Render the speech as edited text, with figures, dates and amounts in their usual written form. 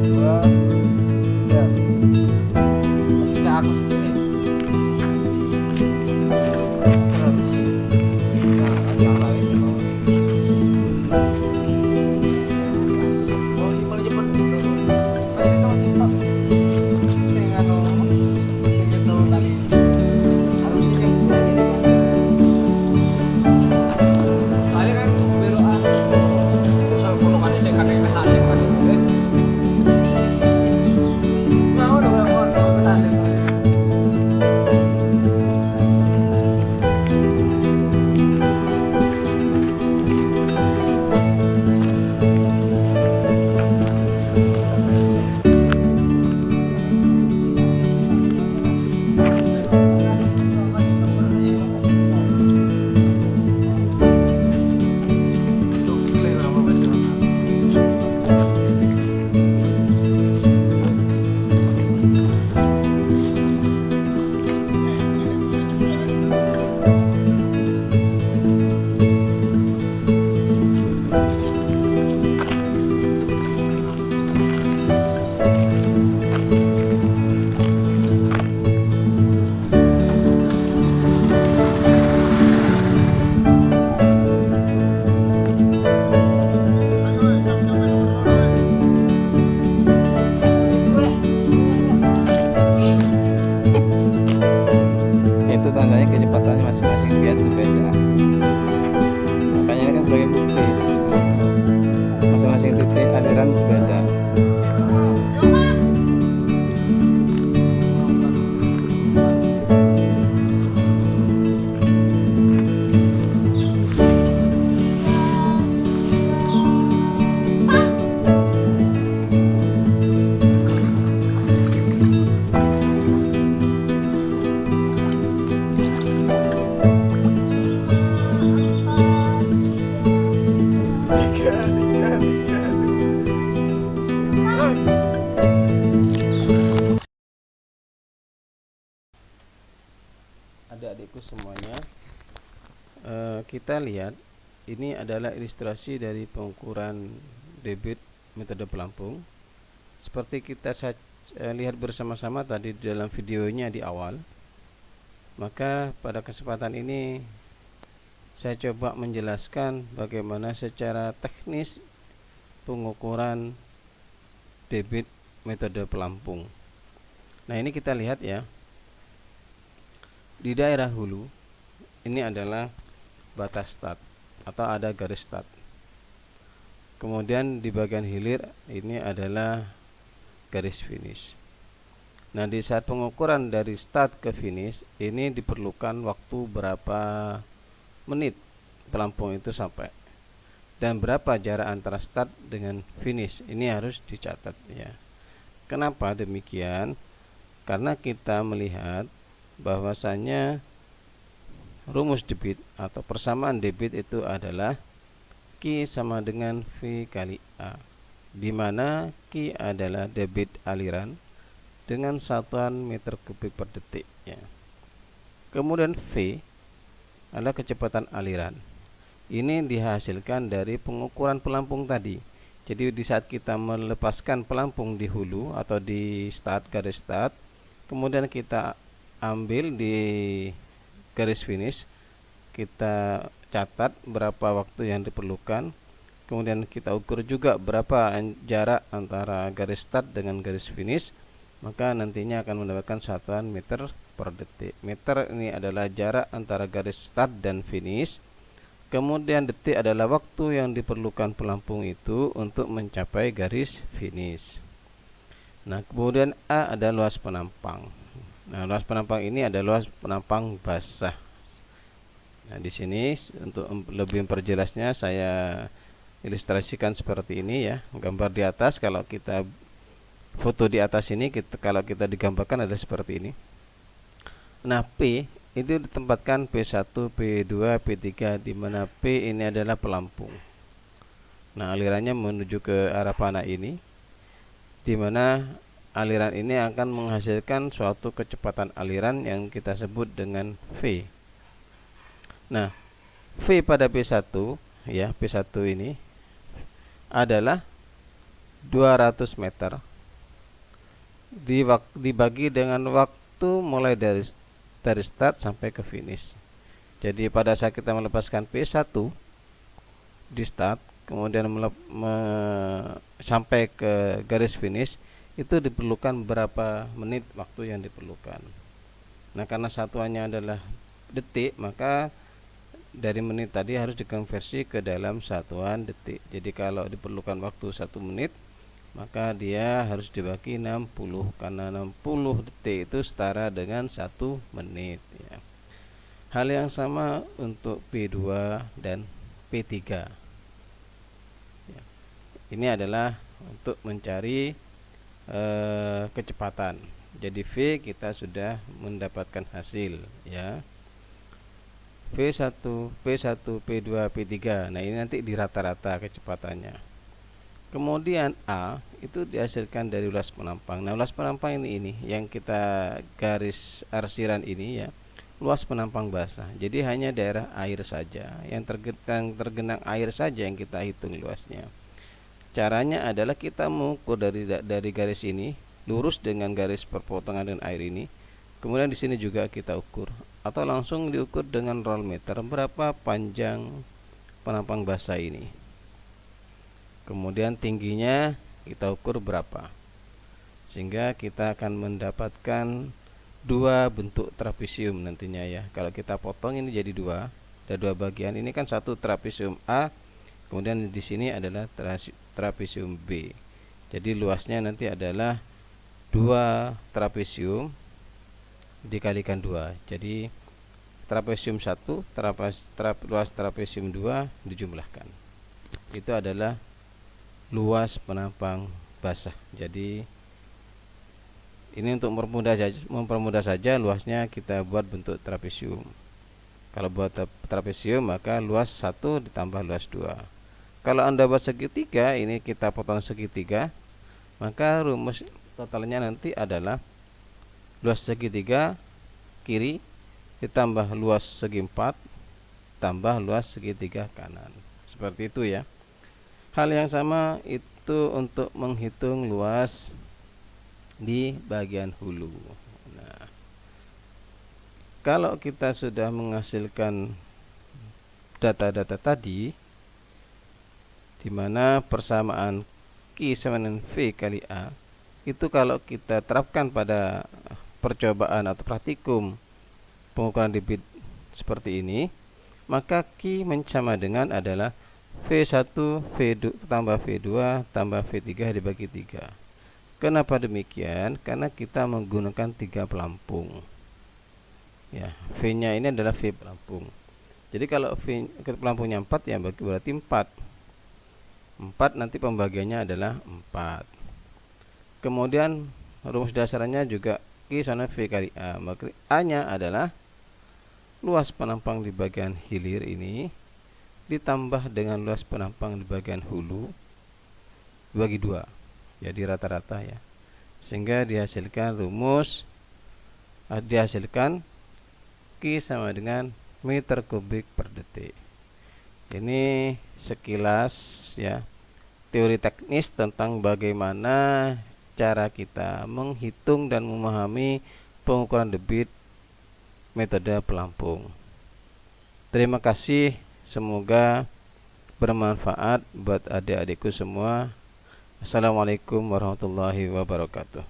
dua, tiga. Maksudnya aku sini. Nah, yang lain ya mau. Oh, ini paling cepat. Masih masih tak. Sing anu, sing nyetel tali. Harus sing ini. Soalnya kan belokan. Soal polokannya sing kadang kesane kan. Nah, udah kesane. Itu tandanya kecepatannya masing-masing bias itu beda. Makanya ini kan sebagai bukti masing-masing titik aliran beda. Adik-adikku semuanya, kita lihat ini adalah ilustrasi dari pengukuran debit metode pelampung. Seperti kita lihat bersama-sama tadi di dalam videonya di awal, maka pada kesempatan ini saya coba menjelaskan bagaimana secara teknis pengukuran debit metode pelampung. Nah, ini kita lihat ya. Di daerah hulu ini adalah batas start atau ada garis start. Kemudian di bagian hilir ini adalah garis finish. Nah, di saat pengukuran dari start ke finish ini diperlukan waktu berapa menit pelampung itu sampai, dan berapa jarak antara start dengan finish ini harus dicatat ya. Kenapa demikian? Karena kita melihat bahwasanya rumus debit atau persamaan debit itu adalah Q sama dengan V kali A, di mana Q adalah debit aliran dengan satuan meter kubik per detik ya. Kemudian V adalah kecepatan aliran. Ini dihasilkan dari pengukuran pelampung tadi. Jadi di saat kita melepaskan pelampung di hulu atau di start, garis start, kemudian kita ambil di garis finish, kita catat berapa waktu yang diperlukan, kemudian kita ukur juga berapa jarak antara garis start dengan garis finish, maka nantinya akan mendapatkan satuan meter per detik. Meter ini adalah jarak antara garis start dan finish, kemudian detik adalah waktu yang diperlukan pelampung itu untuk mencapai garis finish. Nah, kemudian A adalah luas penampang. Nah, luas penampang ini adalah luas penampang basah. Nah, di sini untuk lebih memperjelasnya saya ilustrasikan seperti ini ya. Gambar di atas, kalau kita foto di atas ini, kalau kita digambarkan adalah seperti ini. Nah, P itu ditempatkan P1, P2, P3, di mana P ini adalah pelampung. Nah, alirannya menuju ke arah panah ini, di mana aliran ini akan menghasilkan suatu kecepatan aliran yang kita sebut dengan V. Nah, V pada P1 ya, P1 ini adalah 200 meter dibagi dengan waktu mulai dari start sampai ke finish. Jadi pada saat kita melepaskan P1 di start, kemudian sampai ke garis finish, itu diperlukan berapa menit waktu yang diperlukan. Nah, karena satuannya adalah detik, maka dari menit tadi harus dikonversi ke dalam satuan detik. Jadi kalau diperlukan waktu 1 menit, maka dia harus dibagi 60, karena 60 detik itu setara dengan 1 menit ya. Hal yang sama untuk P2 dan P3 ya. Ini adalah untuk mencari kecepatan. Jadi V kita sudah mendapatkan hasil ya, V1, P1, P2, P3. Nah, ini nanti di rata-rata kecepatannya. Kemudian A itu dihasilkan dari luas penampang. Nah, luas penampang ini yang kita garis arsiran ini ya, luas penampang basah. Jadi hanya daerah air saja, yang tergenang air saja yang kita hitung luasnya. Caranya adalah kita mengukur dari garis ini lurus dengan garis perpotongan dengan air ini. Kemudian di sini juga kita ukur, atau langsung diukur dengan roll meter berapa panjang penampang basah ini. Kemudian tingginya kita ukur berapa, sehingga kita akan mendapatkan dua bentuk trapesium nantinya ya. Kalau kita potong ini jadi ada dua bagian. Ini kan satu trapesium A, kemudian di sini adalah trapesium B. Jadi luasnya nanti adalah 2 trapesium dikalikan 2. Jadi trapesium 1 luas trapesium 2 dijumlahkan. Itu adalah luas penampang basah. Jadi ini untuk mempermudah saja luasnya kita buat bentuk trapesium. Kalau buat trapesium maka luas 1 ditambah luas 2. Kalau Anda buat segitiga, ini kita potong segitiga, maka rumus totalnya nanti adalah luas segitiga kiri ditambah luas segi 4 tambah luas segitiga kanan. Seperti itu ya. Hal yang sama itu untuk menghitung luas di bagian hulu. Nah, kalau kita sudah menghasilkan data-data tadi, di mana persamaan Q sama dengan V kali A, itu kalau kita terapkan pada percobaan atau praktikum pengukuran debit seperti ini, maka Q sama dengan adalah V1 V2 tambah V2 tambah V3 dibagi 3. Kenapa demikian? Karena kita menggunakan 3 pelampung ya. V nya ini adalah V pelampung. Jadi kalau V pelampungnya 4 ya berarti 4 nanti pembagiannya adalah 4. Kemudian rumus dasarnya juga Q sama V kali A. Maka A nya adalah luas penampang di bagian hilir ini ditambah dengan luas penampang di bagian hulu bagi 2, jadi rata-rata ya, sehingga dihasilkan Q sama dengan meter kubik per detik. Ini sekilas ya teori teknis tentang bagaimana cara kita menghitung dan memahami pengukuran debit metode pelampung. Terima kasih. Semoga bermanfaat buat adik-adikku semua. Assalamualaikum warahmatullahi wabarakatuh.